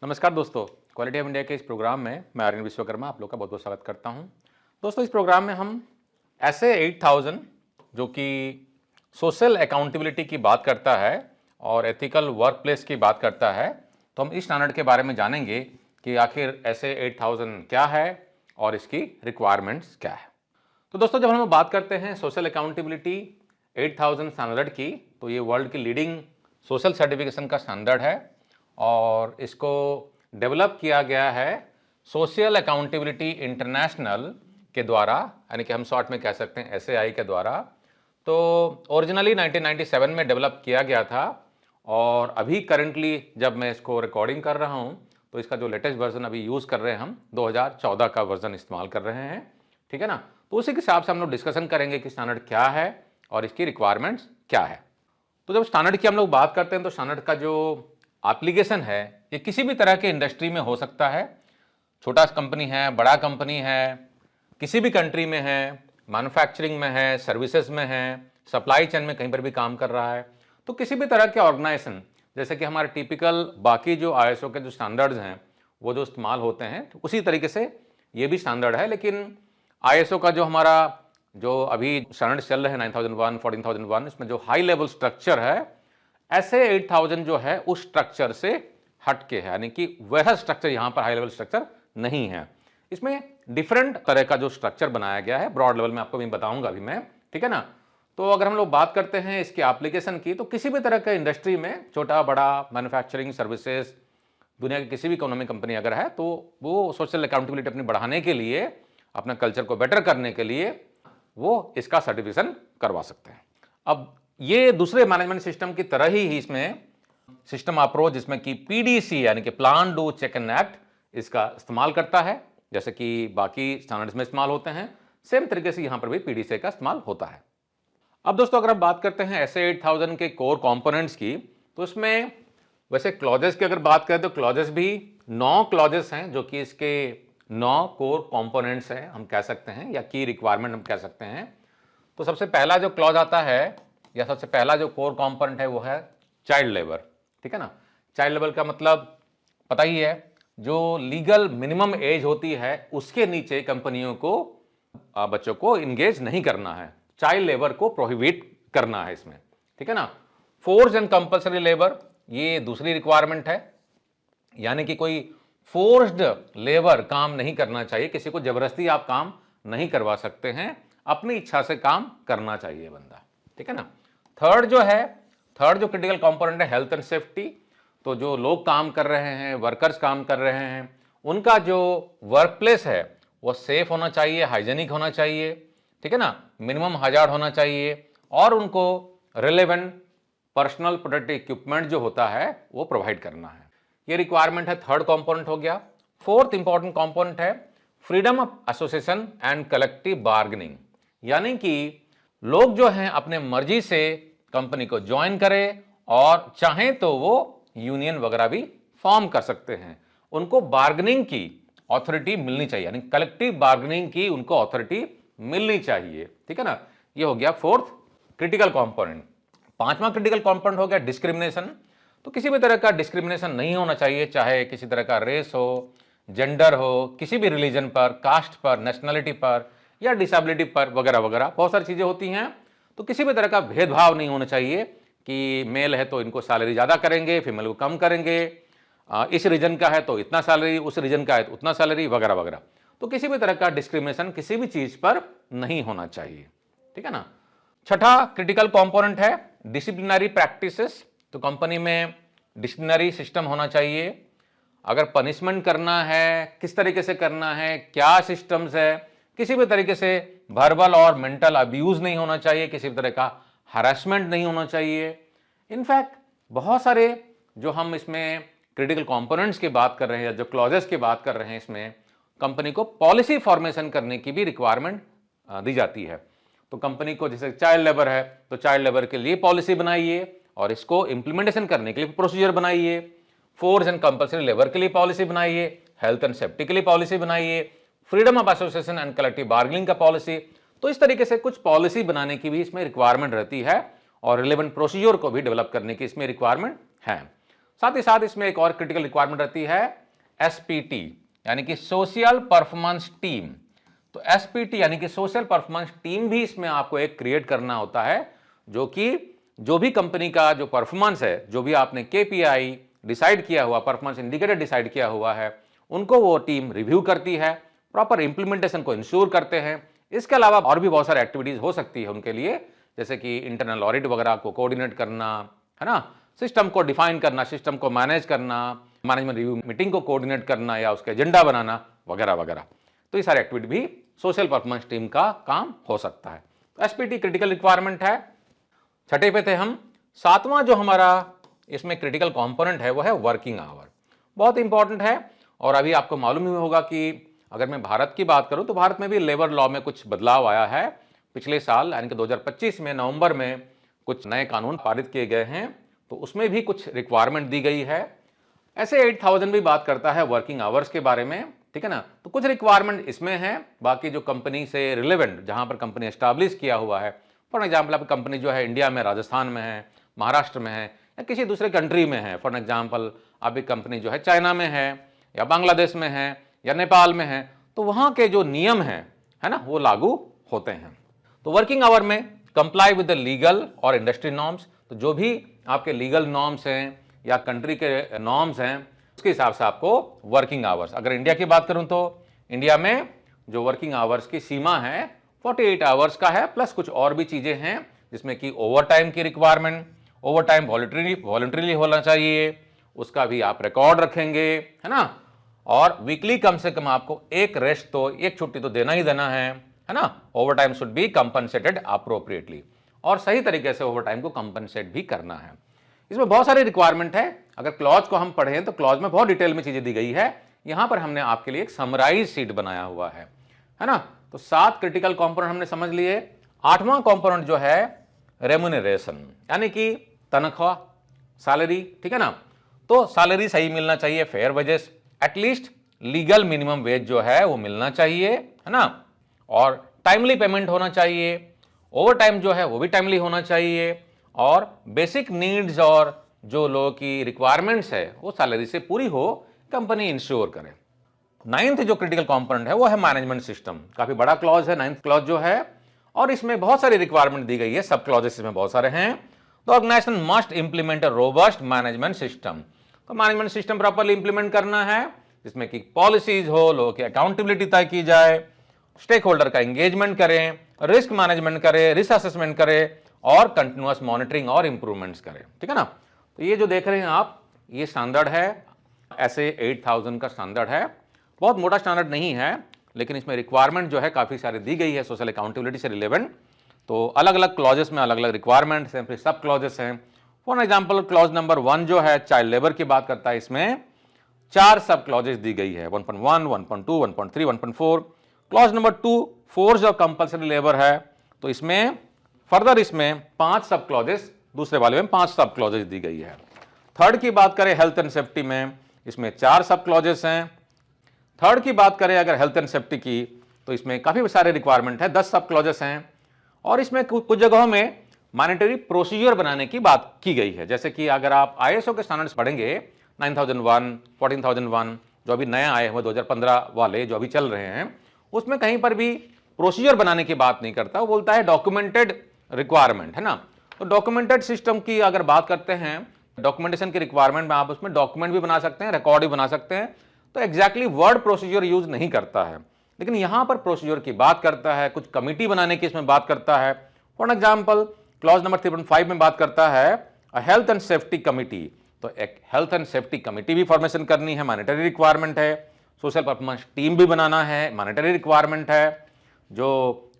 नमस्कार दोस्तों, quality of India के इस प्रोग्राम में मैं आर्यन विश्वकर्मा आप लोग का बहुत बहुत स्वागत करता हूं। दोस्तों, इस प्रोग्राम में हम ऐसे 8000 जो कि सोशल अकाउंटेबिलिटी की बात करता है और एथिकल वर्क प्लेस की बात करता है, तो हम इस स्टैंडर्ड के बारे में जानेंगे कि आखिर ऐसे 8000 क्या है और इसकी रिक्वायरमेंट्स क्या है। तो दोस्तों, जब हम बात करते हैं सोशल अकाउंटेबिलिटी 8000 स्टैंडर्ड की, तो ये वर्ल्ड की लीडिंग सोशल सर्टिफिकेशन का स्टैंडर्ड है और इसको डेवलप किया गया है सोशल अकाउंटेबिलिटी इंटरनेशनल के द्वारा, यानी कि हम शॉर्ट में कह सकते हैं SAI के द्वारा। तो ओरिजिनली 1997 में डेवलप किया गया था और अभी करंटली जब मैं इसको रिकॉर्डिंग कर रहा हूं तो इसका जो लेटेस्ट वर्जन अभी यूज़ कर रहे हैं हम 2014 का वर्जन इस्तेमाल कर रहे हैं, ठीक है ना। तो उसी के हिसाब से हम लोग डिस्कशन करेंगे कि स्टैंडर्ड क्या है और इसकी रिक्वायरमेंट्स क्या है। तो जब स्टैंडर्ड की हम लोग बात करते हैं तो स्टैंडर्ड का जो एप्लीकेशन है ये किसी भी तरह के इंडस्ट्री में हो सकता है। छोटा कंपनी है, बड़ा कंपनी है, किसी भी कंट्री में है, मैन्युफैक्चरिंग में है, सर्विसेज में है, सप्लाई चेन में कहीं पर भी काम कर रहा है, तो किसी भी तरह के ऑर्गेनाइजेशन, जैसे कि हमारे टिपिकल बाकी जो ISO के जो स्टैंडर्ड्स हैं वो जो इस्तेमाल होते हैं, तो उसी तरीके से ये भी स्टैंडर्ड है। लेकिन ISO का जो हमारा जो अभी स्टैंडर्ड चल रहे हैं 9001, 14001, इसमें जो हाई लेवल स्ट्रक्चर है ऐसे 8000 जो है उस स्ट्रक्चर से हटके है, यानी कि वह स्ट्रक्चर यहां पर हाई लेवल स्ट्रक्चर नहीं है। इसमें डिफरेंट तरह का जो स्ट्रक्चर बनाया गया है, ब्रॉड लेवल में आपको भी बताऊंगा अभी मैं, ठीक है ना। तो अगर हम लोग बात करते हैं इसकी एप्लीकेशन की, तो किसी भी तरह के इंडस्ट्री में, छोटा बड़ा, मैन्युफैक्चरिंग, सर्विसेज, दुनिया की किसी भी इकोनॉमिक कंपनी अगर है तो वो सोशल अकाउंटेबिलिटी अपनी बढ़ाने के लिए, अपना कल्चर को बेटर करने के लिए वो इसका सर्टिफिकेशन करवा सकते हैं। अब ये दूसरे मैनेजमेंट सिस्टम की तरह ही इसमें सिस्टम अप्रोच, जिसमें कि PDC यानी कि plan do check and act, इसका इस्तेमाल करता है, जैसे कि बाकी स्टैंडर्ड्स में इस्तेमाल होते हैं, सेम तरीके से यहां पर भी PDC का इस्तेमाल होता है। अब दोस्तों, अगर आप बात करते हैं ऐसे 8000 के कोर कंपोनेंट्स की, तो इसमें वैसे क्लॉजेस की अगर बात करें तो क्लॉजेस भी 9 क्लॉजेस हैं जो कि इसके 9 कोर कंपोनेंट्स हैं, हम कह सकते हैं, या की रिक्वायरमेंट हम कह सकते हैं। तो सबसे पहला जो क्लॉज आता है या सबसे पहला जो कोर कंपोनेंट है वो है चाइल्ड लेबर, ठीक है ना। चाइल्ड लेबर का मतलब पता ही है, जो लीगल मिनिमम एज होती है उसके नीचे कंपनियों को बच्चों को इंगेज नहीं करना है, चाइल्ड लेबर को प्रोहिबिट करना है इसमें, ठीक है ना। फोर्स एंड कंपल्सरी लेबर ये दूसरी रिक्वायरमेंट है, यानी कि कोई फोर्स्ड लेबर काम नहीं करना चाहिए, किसी को जबरदस्ती आप काम नहीं करवा सकते हैं, अपनी इच्छा से काम करना चाहिए बंदा, ठीक है ना। थर्ड जो क्रिटिकल कंपोनेंट है हेल्थ एंड सेफ्टी। तो जो लोग काम कर रहे हैं, वर्कर्स काम कर रहे हैं, उनका जो वर्क प्लेस है वो सेफ होना चाहिए, हाइजेनिक होना चाहिए, ठीक है ना, मिनिमम हजार्ड होना चाहिए, और उनको रिलेवेंट पर्सनल प्रोटेक्टिव इक्विपमेंट जो होता है वो प्रोवाइड करना है। ये रिक्वायरमेंट है, थर्ड कंपोनेंट हो गया। फोर्थ इंपॉर्टेंट कंपोनेंट है freedom of association and collective bargaining, यानी कि लोग जो हैं अपने मर्जी से कंपनी को ज्वाइन करें और चाहें तो वो यूनियन वगैरह भी फॉर्म कर सकते हैं, उनको बार्गेनिंग की अथॉरिटी मिलनी चाहिए, यानी कलेक्टिव बार्गेनिंग की उनको अथॉरिटी मिलनी चाहिए, ठीक है ना। ये हो गया फोर्थ क्रिटिकल कंपोनेंट। पांचवा क्रिटिकल कंपोनेंट हो गया डिस्क्रिमिनेशन। तो किसी भी तरह का डिस्क्रिमिनेशन नहीं होना चाहिए, चाहे किसी तरह का रेस हो, जेंडर हो, किसी भी रिलीजन पर, कास्ट पर, नेशनलिटी पर या डिसेबिलिटी पर वगैरह वगैरह बहुत सारी चीजें होती हैं। तो किसी भी तरह का भेदभाव नहीं होना चाहिए कि मेल है तो इनको सैलरी ज्यादा करेंगे, फीमेल को कम करेंगे, इस रीजन का है तो इतना सैलरी, उस रीजन का है तो उतना सैलरी वगैरह वगैरह। तो किसी भी तरह का डिस्क्रिमिनेशन किसी भी चीज पर नहीं होना चाहिए, ठीक है ना। छठा क्रिटिकल कंपोनेंट है डिसिप्लिनरी प्रैक्टिसेस। तो कंपनी में डिसिप्लिनरी सिस्टम होना चाहिए, अगर पनिशमेंट करना है किस तरीके से करना है, क्या सिस्टम्स है, किसी भी तरीके से वर्बल और मेंटल अब्यूज नहीं होना चाहिए, किसी भी तरह का हरासमेंट नहीं होना चाहिए। इनफैक्ट बहुत सारे जो हम इसमें क्रिटिकल कंपोनेंट्स की बात कर रहे हैं या जो क्लॉजेस की बात कर रहे हैं, इसमें कंपनी को पॉलिसी फॉर्मेशन करने की भी रिक्वायरमेंट दी जाती है। तो कंपनी को जैसे चाइल्ड लेबर है तो चाइल्ड लेबर के लिए पॉलिसी बनाइए और इसको इंप्लीमेंटेशन करने के लिए प्रोसीजर बनाइए, फोर्स एंड कंपल्सरी लेबर के लिए पॉलिसी बनाइए, हेल्थ एंड सेफ्टी के लिए पॉलिसी बनाइए, freedom of association and collective bargaining का पॉलिसी। तो इस तरीके से कुछ पॉलिसी बनाने की भी इसमें रिक्वायरमेंट रहती है और रिलेवेंट प्रोसीजर को भी डेवलप करने की इसमें रिक्वायरमेंट है। साथ ही साथ इसमें एक और क्रिटिकल रिक्वायरमेंट रहती है एसपीटी, यानी कि सोशल परफॉर्मेंस टीम। तो एसपीटी यानी कि सोशल परफॉर्मेंस टीम भी इसमें आपको एक क्रिएट करना होता है, जो कि जो भी कंपनी का जो परफॉर्मेंस है, जो भी आपने केपीआई डिसाइड किया हुआ, परफॉर्मेंस इंडिकेटर डिसाइड किया हुआ है, उनको वो टीम रिव्यू करती है, प्रॉपर इंप्लीमेंटेशन को इंश्योर करते हैं। इसके अलावा और भी बहुत सारी एक्टिविटीज हो सकती है उनके लिए, जैसे कि इंटरनल ऑडिट वगैरह को कोऑर्डिनेट करना, है ना, सिस्टम को डिफाइन करना, सिस्टम को मैनेज करना, मैनेजमेंट रिव्यू मीटिंग को कोऑर्डिनेट करना या उसका एजेंडा बनाना वगैरह वगैरह। तो ये सारी एक्टिविटी भी सोशल परफॉर्मेंस टीम का काम हो सकता है। तो एसपीटी क्रिटिकल रिक्वायरमेंट है। छठे पे थे हम। सातवां जो हमारा इसमें क्रिटिकल कंपोनेंट है वो है वर्किंग आवर। बहुत इंपॉर्टेंट है। और अभी आपको मालूम ही होगा कि अगर मैं भारत की बात करूं तो भारत में भी लेबर लॉ में कुछ बदलाव आया है पिछले साल, यानी कि 2025 में नवंबर में कुछ नए कानून पारित किए गए हैं, तो उसमें भी कुछ रिक्वायरमेंट दी गई है। ऐसे 8000 भी बात करता है वर्किंग आवर्स के बारे में, ठीक है ना। तो कुछ रिक्वायरमेंट इसमें है, बाकी जो कंपनी से रिलेवेंट, जहां पर कंपनी एस्टैब्लिश किया हुआ है, फॉर एग्जाम्पल आपकी कंपनी जो है इंडिया में, राजस्थान में है, महाराष्ट्र में है या किसी दूसरे कंट्री में है, फॉर एग्जाम्पल आपकी कंपनी जो है चाइना में है या बांग्लादेश में है या नेपाल में है, तो वहां के जो नियम हैं, है ना, वो लागू होते हैं। तो वर्किंग आवर में कंप्लाई विद द लीगल और इंडस्ट्री नॉर्म्स, तो जो भी आपके लीगल नॉर्म्स हैं या कंट्री के नॉर्म्स हैं उसके हिसाब से आपको वर्किंग आवर्स। अगर इंडिया की बात करूं तो इंडिया में जो वर्किंग आवर्स की सीमा है 48 आवर्स का है, प्लस कुछ और भी चीजें हैं जिसमें कि ओवर टाइम की रिक्वायरमेंट, ओवर टाइम वॉलंटरीली होना चाहिए, उसका भी आप रिकॉर्ड रखेंगे, है ना। और वीकली कम से कम आपको एक रेस्ट तो, एक छुट्टी तो देना ही देना है ना। Over time should be compensated appropriately, और सही तरीके से ओवर टाइम को कंपनसेट भी करना है। इसमें बहुत सारी रिक्वायरमेंट है। अगर क्लॉज को हम पढ़ें तो क्लॉज में बहुत डिटेल में चीजें दी गई है। यहां पर हमने आपके लिए एक समराइज शीट बनाया हुआ है ना। तो 7 क्रिटिकल कंपोनेंट हमने समझ लिए। 8वां कंपोनेंट जो है रेम्यूनरेशन, यानी कि तनख्वाह, सैलरी, ठीक है ना। तो सैलरी सही मिलना चाहिए, fair wages, at least legal minimum wage जो है वो मिलना चाहिए, है ना। और टाइमली पेमेंट होना चाहिए, ओवर टाइम जो है वो भी टाइमली होना चाहिए, और बेसिक नीड्स और जो लोगों की रिक्वायरमेंट्स है वो सैलरी से पूरी हो, कंपनी इंश्योर करे। 9th जो क्रिटिकल कंपोनेंट है वो है मैनेजमेंट सिस्टम। काफी बड़ा क्लॉज है 9th क्लॉज जो है, और इसमें बहुत सारी रिक्वायरमेंट दी गई है, सब क्लॉजेस इसमें बहुत सारे हैं। The organisation must implement a robust management system. तो मैनेजमेंट सिस्टम प्रॉपर्ली इंप्लीमेंट करना है, जिसमें कि पॉलिसीज हो, लोगों की अकाउंटेबिलिटी तय की जाए, स्टेक होल्डर का एंगेजमेंट करें, रिस्क मैनेजमेंट करें, रिस्क असेसमेंट करें, और कंटिन्यूअस मॉनिटरिंग और इंप्रूवमेंट्स करें, ठीक है ना। तो ये जो देख रहे हैं आप, ये स्टैंडर्ड है, ऐसे 8000 का स्टैंडर्ड है। बहुत मोटा स्टैंडर्ड नहीं है, लेकिन इसमें रिक्वायरमेंट जो है काफी सारी दी गई है सोशल अकाउंटेबिलिटी से रिलेवेंट। तो अलग अलग क्लॉजेस में अलग अलग रिक्वायरमेंट्स हैं, फिर सब क्लॉजेस हैं। फॉर एग्जाम्पल क्लॉज नंबर 1 जो है चाइल्ड लेबर की बात करता है, इसमें 4 सब क्लॉजेस दी गई है, 1.1, 1.2, 1.3, 1.4। क्लॉज नंबर 2 फोर्स और कंपल्सरी लेबर है, तो इसमें फर्दर इसमें 5 सब क्लॉजेस, दूसरे वाले में 5 सब क्लॉजेस दी गई है। थर्ड की बात करें हेल्थ एंड सेफ्टी में, इसमें 4 सब क्लॉजेस हैं। थर्ड की बात करें अगर हेल्थ एंड सेफ्टी की, तो इसमें काफी सारे रिक्वायरमेंट है, 10 सब क्लॉजेस हैं। और इसमें कुछ जगहों में मॉनेटरी प्रोसीजर बनाने की बात की गई है, जैसे कि अगर आप आईएसओ के स्टैंडर्ड्स पढ़ेंगे 9001, 14001 जो अभी नए आए हुए 2015 वाले जो अभी चल रहे हैं, उसमें कहीं पर भी प्रोसीजर बनाने की बात नहीं करता, वो बोलता है डॉक्यूमेंटेड रिक्वायरमेंट, है ना। तो डॉक्यूमेंटेड सिस्टम की अगर बात करते हैं, डॉक्यूमेंटेशन की रिक्वायरमेंट में आप उसमें डॉक्यूमेंट भी बना सकते हैं, रिकॉर्ड भी बना सकते हैं। तो एग्जैक्टली वर्ड प्रोसीजर यूज नहीं करता है, लेकिन यहां पर प्रोसीजर की बात करता है, कुछ कमिटी बनाने की इसमें बात करता है। फॉर एग्जाम्पल क्लॉज नंबर 3.5 में बात करता है हेल्थ एंड सेफ्टी कमिटी, तो एक हेल्थ एंड सेफ्टी कमिटी भी फॉर्मेशन करनी है, मॉनेटरी रिक्वायरमेंट है। सोशल परफॉर्मेंस टीम भी बनाना है, मॉनेटरी रिक्वायरमेंट है। जो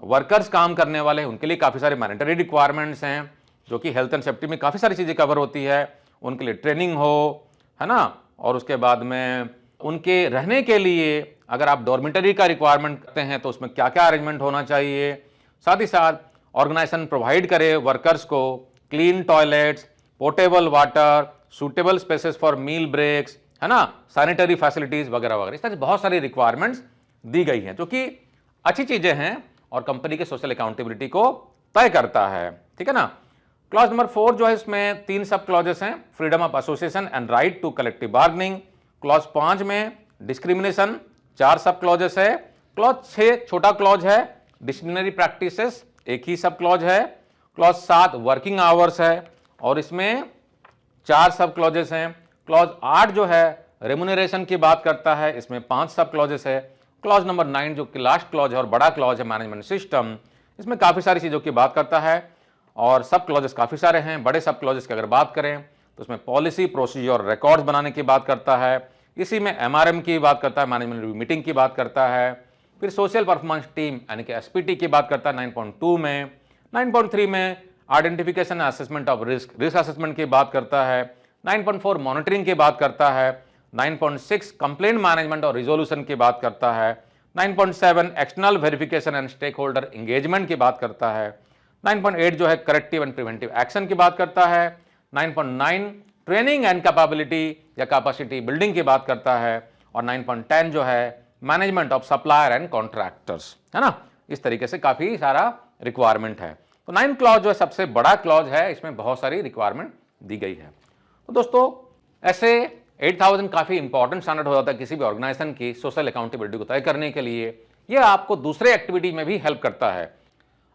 वर्कर्स काम करने वाले हैं उनके लिए काफी सारे मॉनेटरी रिक्वायरमेंट्स हैं, जो कि हेल्थ एंड सेफ्टी में काफी सारी चीजें कवर होती है। उनके लिए ट्रेनिंग हो, है ना, और उसके बाद में उनके रहने के लिए अगर आप डॉर्मिटरी का रिक्वायरमेंट करते हैं तो उसमें क्या क्या अरेंजमेंट होना चाहिए। साथ ही साथ ऑर्गेनाइजेशन प्रोवाइड करे वर्कर्स को clean toilets, portable water, suitable spaces for meal breaks, है ना, सैनिटरी फैसिलिटीज वगैरह वगैरह। इस तरह बहुत सारी रिक्वायरमेंट्स दी गई हैं, जो कि अच्छी चीजें हैं और कंपनी के सोशल अकाउंटेबिलिटी को तय करता है, ठीक है ना। क्लॉज नंबर 4 जो है इसमें 3 सब क्लॉजेस हैं, freedom of association and right to collective bargaining. Clause 5 में डिस्क्रिमिनेशन, 4 सब क्लॉजेस है। क्लॉज 6 छोटा क्लॉज है, डिसिप्लिनरी प्रैक्टिसेस, एक ही सब क्लॉज है। क्लॉज 7 वर्किंग आवर्स है और इसमें 4 सब क्लॉजेस हैं। क्लॉज 8 जो है रेम्यूनरेशन की बात करता है, इसमें 5 सब क्लॉजेस है। क्लॉज नंबर 9 जो कि लास्ट क्लॉज है और बड़ा क्लॉज है मैनेजमेंट सिस्टम, इसमें काफी सारी चीजों की बात करता है और सब क्लॉजेस काफी सारे हैं। बड़े सब क्लॉजेस की अगर बात करें तो उसमें पॉलिसी, प्रोसीजर और रिकॉर्ड्स बनाने की बात करता है। इसी में एमआरएम की बात करता है, मैनेजमेंट रिव्यू मीटिंग की बात करता है। फिर सोशल परफॉर्मेंस टीम यानी कि एसपीटी की बात करता है 9.2 में। 9.3 में identification assessment of risk assessment की बात करता है। 9.4 मॉनिटरिंग की बात करता है। 9.6 कंप्लेंट मैनेजमेंट और रिजोल्यूशन की बात करता है। 9.7 external verification and stakeholder engagement की बात करता है। 9.8 जो है करेक्टिव एंड प्रिवेंटिव एक्शन की बात करता है। 9.9 ट्रेनिंग एंड कैपेबिलिटी या कैपेसिटी बिल्डिंग की बात करता है और 9.10 जो है management of supplier and contractors, है ना। इस तरीके से काफी सारा रिक्वायरमेंट है। तो 9 क्लॉज जो है सबसे बड़ा क्लॉज है, इसमें बहुत सारी रिक्वायरमेंट दी गई है। तो दोस्तों ऐसे 8000 काफी इंपॉर्टेंट स्टैंडर्ड हो जाता है किसी भी ऑर्गेनाइजेशन की सोशल अकाउंटेबिलिटी को तय करने के लिए। यह आपको दूसरे एक्टिविटी में भी हेल्प करता है।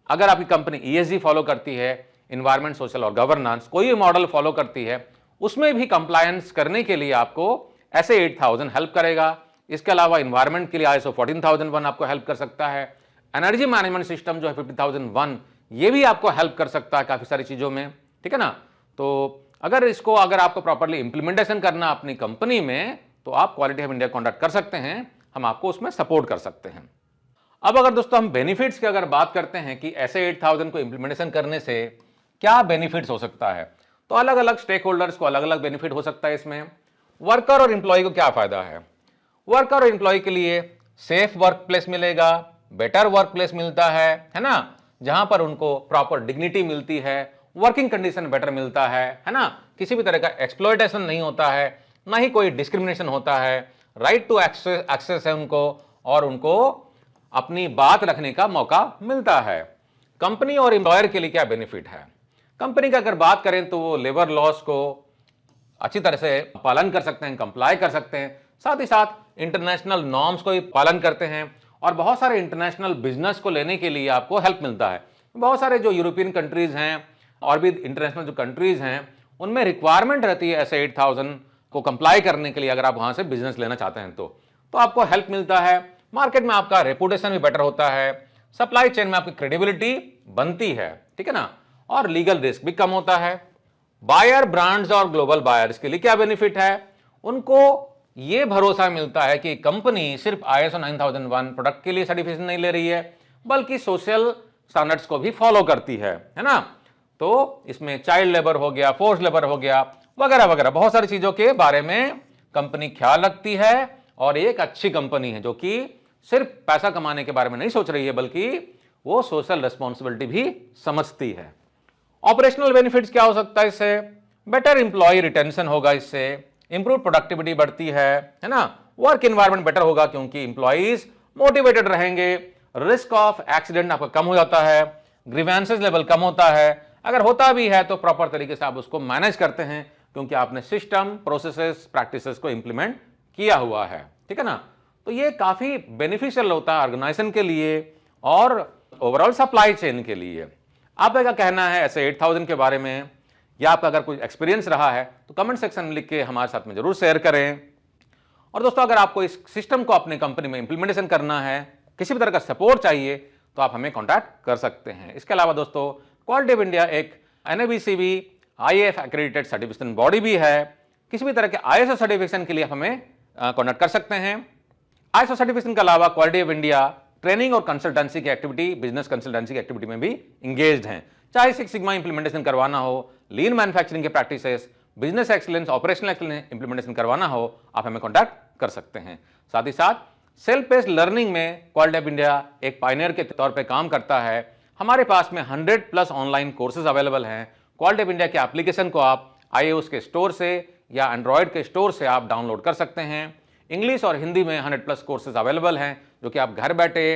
अगर आपकी कंपनी ईएसजी फॉलो करती है, इन्वायरमेंट, सोशल और गवर्नेंस, कोई भी मॉडल फॉलो करती है, उसमें भी कंप्लायंस करने के लिए आपको ऐसे 8000 हेल्प करेगा। इसके अलावा इन्वायरमेंट के लिए ISO 14001 आपको हेल्प कर सकता है। एनर्जी मैनेजमेंट सिस्टम जो है 50001, ये भी आपको हेल्प कर सकता है काफी सारी चीजों में, ठीक है ना। तो अगर आपको प्रॉपर्ली इंप्लीमेंटेशन करना अपनी कंपनी में, तो आप क्वालिटी ऑफ इंडिया कॉन्डक्ट कर सकते हैं, हम आपको उसमें सपोर्ट कर सकते हैं। अब अगर दोस्तों हम बेनिफिट्स की अगर बात करते हैं कि ऐसे 8000 को इंप्लीमेंटेशन करने से क्या बेनिफिट्स हो सकता है, तो अलग अलग स्टेक होल्डर्स को अलग अलग बेनिफिट हो सकता है। इसमें वर्कर और इंप्लॉय को क्या फायदा है? वर्कर और इंप्लॉय के लिए सेफ वर्क प्लेस मिलेगा, बेटर वर्क प्लेस मिलता है ना, जहां पर उनको प्रॉपर डिग्निटी मिलती है, वर्किंग कंडीशन बेटर मिलता है ना, किसी भी तरह का एक्सप्लॉयटेशन नहीं होता है, ना ही कोई डिस्क्रिमिनेशन होता है, राइट टू एक्सेस है उनको और उनको अपनी बात रखने का मौका मिलता है। कंपनी और एम्प्लॉयर के लिए क्या बेनिफिट है? कंपनी का अगर बात करें तो वो लेबर लॉस को अच्छी तरह से पालन कर सकते हैं, कंप्लाई कर सकते हैं, साथ ही साथ इंटरनेशनल नॉर्म्स को भी पालन करते हैं और बहुत सारे इंटरनेशनल बिजनेस को लेने के लिए आपको हेल्प मिलता है। बहुत सारे जो यूरोपियन कंट्रीज हैं और भी इंटरनेशनल जो कंट्रीज हैं, उनमें रिक्वायरमेंट रहती है ऐसे 8000 को कंप्लाई करने के लिए। अगर आप वहां से बिजनेस लेना चाहते हैं तो आपको हेल्प मिलता है। मार्केट में आपका रेपुटेशन भी बेटर होता है, सप्लाई चेन में आपकी क्रेडिबिलिटी बनती है, ठीक है ना, और लीगल रिस्क भी कम होता है। बायर ब्रांड्स और ग्लोबल बायर्स के लिए क्या बेनिफिट है? उनको यह भरोसा मिलता है कि कंपनी सिर्फ ISO 9001 प्रोडक्ट के लिए सर्टिफिकेशन नहीं ले रही है, बल्कि सोशल स्टैंडर्ड्स को भी फॉलो करती है ना। तो इसमें चाइल्ड लेबर हो गया, फोर्स लेबर हो गया, वगैरह वगैरह बहुत सारी चीजों के बारे में कंपनी ख्याल रखती है और एक अच्छी कंपनी है जो कि सिर्फ पैसा कमाने के बारे में नहीं सोच रही है, बल्कि वो सोशल रिस्पॉन्सिबिलिटी भी समझती है। ऑपरेशनल बेनिफिट्स क्या हो सकता है इससे? बेटर इंप्लॉय रिटेंशन होगा, इससे इंप्रूव प्रोडक्टिविटी बढ़ती है ना, वर्क एनवायरनमेंट बेटर होगा क्योंकि इंप्लॉइज मोटिवेटेड रहेंगे, रिस्क ऑफ एक्सीडेंट आपका कम हो जाता है, ग्रीवेंसेस लेवल कम होता है, अगर होता भी है तो प्रॉपर तरीके से आप उसको मैनेज करते हैं क्योंकि आपने सिस्टम, प्रोसेसेस, प्रैक्टिसेस को इंप्लीमेंट किया हुआ है, ठीक है ना। तो ये काफी बेनिफिशियल होता है ऑर्गेनाइजेशन के लिए और ओवरऑल सप्लाई चेन के लिए। आपका क्या कहना है ऐसे 8000 के बारे में, या आपका अगर कोई एक्सपीरियंस रहा है तो कमेंट सेक्शन में लिख के हमारे साथ में जरूर शेयर करें। और दोस्तों अगर आपको इस सिस्टम को अपने कंपनी में इंप्लीमेंटेशन करना है, किसी भी तरह का सपोर्ट चाहिए, तो आप हमें कॉन्टैक्ट कर सकते हैं। इसके अलावा दोस्तों क्वालिटी ऑफ इंडिया एक NABCB IAF accredited certification body भी है। किसी भी तरह के ISO सर्टिफिकेशन के लिए आप हमें कॉन्टैक्ट कर सकते हैं। ISO सर्टिफिकेशन के अलावा क्वालिटी ऑफ इंडिया ट्रेनिंग और कंसल्टेंसी की एक्टिविटी, बिजनेस कंसल्टेंसी की एक्टिविटी में भी इंगेज्ड हैं। चाहे सिक्स सिग्मा इंप्लीमेंटेशन करवाना हो, लीन मैन्युफैक्चरिंग के practices, business excellence, operational excellence implementation करवाना हो, आप हमें कॉन्टैक्ट कर सकते हैं। साथ ही साथ सेल्फ बेस्ड लर्निंग में क्वालिटी ऑफ इंडिया एक पायनियर के तौर पे काम करता है। हमारे पास में 100+ ऑनलाइन कोर्सेज अवेलेबल हैं। क्वालिटी ऑफ इंडिया के एप्लीकेशन को आप iOS के स्टोर से या एंड्रॉयड के स्टोर से आप डाउनलोड कर सकते हैं। इंग्लिश और हिंदी में 100+ कोर्सेज अवेलेबल हैं जो कि आप घर बैठे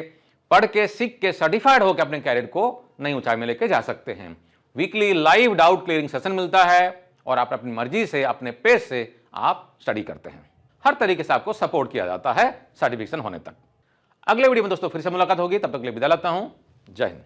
पढ़ के, सीख के, सर्टिफाइड होकर अपने कैरियर को नई ऊंचाई में लेके जा सकते हैं। Weekly live doubt clearing session मिलता है और आप अपनी मर्जी से अपने पेस से आप स्टडी करते हैं। हर तरीके से आपको सपोर्ट किया जाता है सर्टिफिकेशन होने तक। अगले वीडियो में दोस्तों फिर से मुलाकात होगी, तब तक के लिए विदा लेता हूं। जय हिंद।